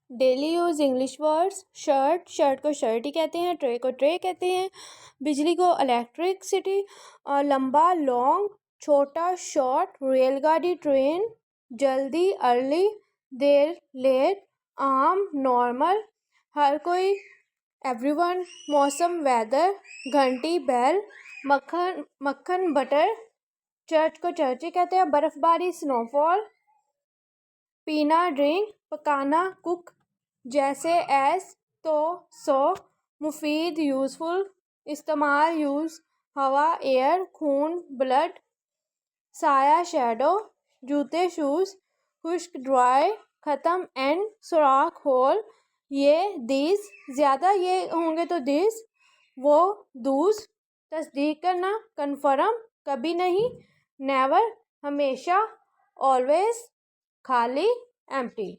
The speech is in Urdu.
Daily use English words: shirt, shirt کو شرٹ ہی کہتے ہیں، ٹرے کو ٹرے کہتے ہیں، بجلی کو الیکٹرکسٹی، اور لمبا لانگ، چھوٹا شارٹ، ریل گاڑی ٹرین، جلدی ارلی، دیر لیٹ، عام نارمل، ہر کوئی ایوری ون، موسم ویدر، گھنٹی بیل، مکھن بٹر، چرچ کو چرچ ہی کہتے ہیں، برف باری سنو فال، پینا ڈرنک، پکانا کوک، جیسے ایز تو سو، مفید یوزفل، استعمال یوز، ہوا ایئر، خون بلڈ، سایہ شیڈو، جوتے شوز، خشک ڈرائی، ختم اینڈ، سوراخ ہول، یہ دیز، زیادہ یہ ہوں گے تو دیز، وہ دوز، تصدیق کرنا کنفرم، کبھی نہیں نیور، ہمیشہ آلویز، خالی ایمٹی۔